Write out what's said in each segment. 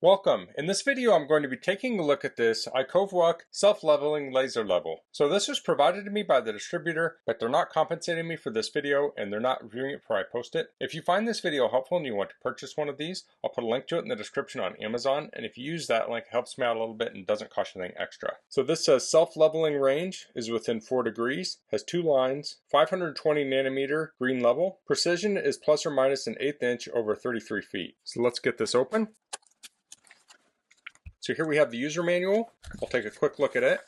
Welcome. In this video I'm going to be taking a look at this IKOVWUK self-leveling laser level. So this was provided to me by the distributor, but they're not compensating me for this video and they're not reviewing it before I post it. If you find this video helpful and you want to purchase one of these, I'll put a link to it in the description on Amazon, and if you use that link, it helps me out a little bit and doesn't cost you anything extra. So this says self-leveling range is within 4 degrees, has 2 lines, 520 nanometer green level, precision is plus or minus an 1/8 inch over 33 feet. So let's get this open. So here we have the user manual. I'll take a quick look at it.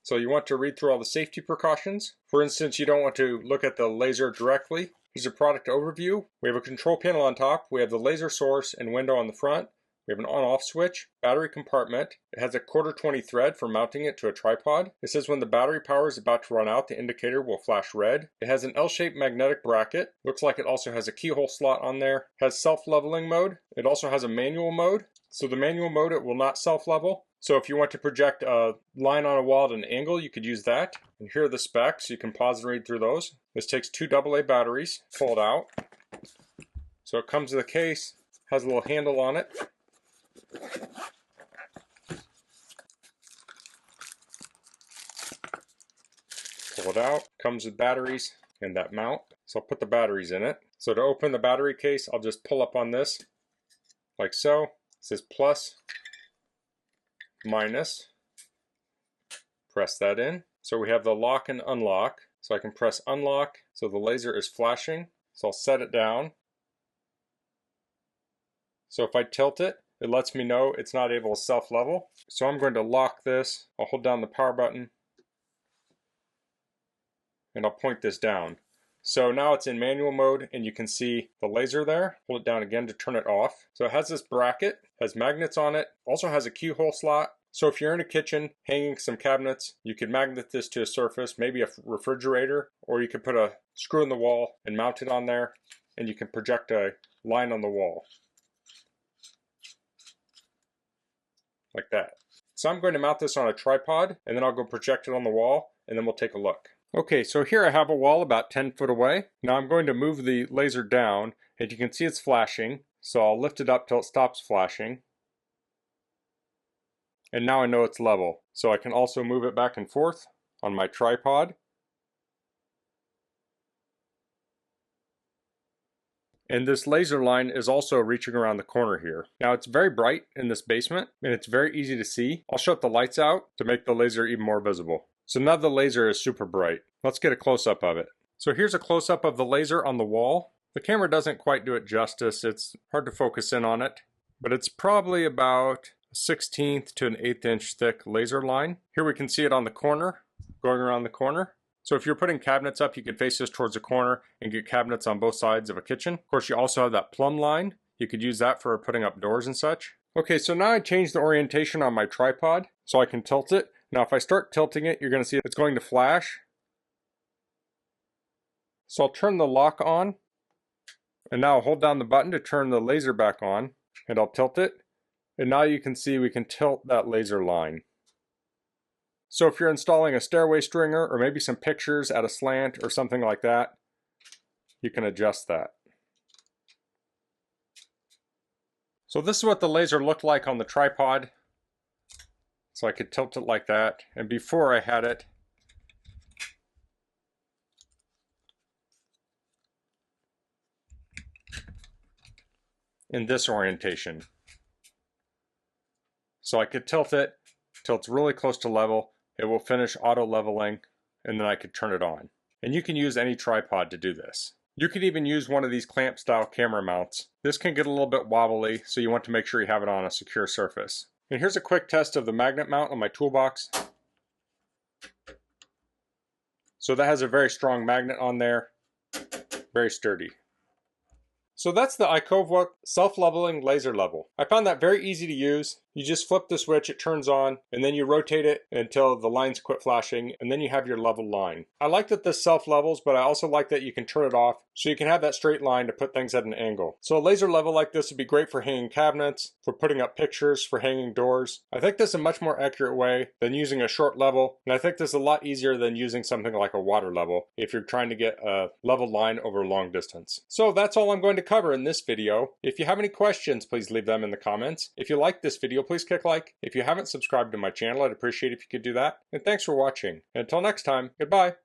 So you want to read through all the safety precautions. For instance, you don't want to look at the laser directly. Here's a product overview. We have a control panel on top. We have the laser source and window on the front. We have an on-off switch, battery compartment. It has a 1/4-20 thread for mounting it to a tripod. It says when the battery power is about to run out, the indicator will flash red. It has an L-shaped magnetic bracket. Looks like it also has a keyhole slot on there. It has self-leveling mode. It also has a manual mode. So the manual mode, it will not self-level. So if you want to project a line on a wall at an angle, you could use that. And here are the specs. You can pause and read through those. This takes 2 AA batteries. Pull it out. So it comes with a case, has a little handle on it. Pull it out. Comes with batteries and that mount. So I'll put the batteries in it. So to open the battery case, I'll just pull up on this like so. It says plus, minus, press that in. So we have the lock and unlock. So I can press unlock, so the laser is flashing. So I'll set it down. So if I tilt it, it lets me know it's not able to self-level. So I'm going to lock this. I'll hold down the power button and I'll point this down. So now it's in manual mode and you can see the laser there. Hold it down again to turn it off. So it has this bracket, has magnets on it, also has a keyhole slot. So if you're in a kitchen hanging some cabinets, you could magnet this to a surface, maybe a refrigerator, or you could put a screw in the wall and mount it on there and you can project a line on the wall. Like that. So I'm going to mount this on a tripod and then I'll go project it on the wall and then we'll take a look. Okay, so here I have a wall about 10 foot away. Now I'm going to move the laser down and you can see it's flashing. So I'll lift it up till it stops flashing. And now I know it's level. So I can also move it back and forth on my tripod. And this laser line is also reaching around the corner here. Now it's very bright in this basement and it's very easy to see. I'll shut the lights out to make the laser even more visible. So now the laser is super bright. Let's get a close-up of it. So here's a close-up of the laser on the wall. The camera doesn't quite do it justice. It's hard to focus in on it, but it's probably about a 1/16 to an 1/8 inch thick laser line. Here we can see it on the corner, going around the corner. So if you're putting cabinets up, you could face this towards the corner and get cabinets on both sides of a kitchen. Of course, you also have that plumb line. You could use that for putting up doors and such. Okay, so now I changed the orientation on my tripod so I can tilt it. Now if I start tilting it, you're going to see it's going to flash. So I'll turn the lock on. And now I'll hold down the button to turn the laser back on. And I'll tilt it. And now you can see we can tilt that laser line. So if you're installing a stairway stringer or maybe some pictures at a slant or something like that, you can adjust that. So this is what the laser looked like on the tripod. So I could tilt it like that. And before I had it in this orientation. So I could tilt it till it's really close to level. It will finish auto leveling and then I could turn it on. And you can use any tripod to do this. You could even use one of these clamp style camera mounts. This can get a little bit wobbly, so you want to make sure you have it on a secure surface. And here's a quick test of the magnet mount on my toolbox. So that has a very strong magnet on there, very sturdy. So that's the IKOVWUK self-leveling laser level. I found that very easy to use. You just flip the switch, it turns on, and then you rotate it until the lines quit flashing, and then you have your level line. I like that this self-levels, but I also like that you can turn it off so you can have that straight line to put things at an angle. So a laser level like this would be great for hanging cabinets, for putting up pictures, for hanging doors. I think this is a much more accurate way than using a short level, and I think this is a lot easier than using something like a water level if you're trying to get a level line over a long distance. So that's all I'm going to cover in this video. If you have any questions, please leave them in the comments. If you liked this video, please click like. If you haven't subscribed to my channel, I'd appreciate if you could do that. And thanks for watching. Until next time, goodbye.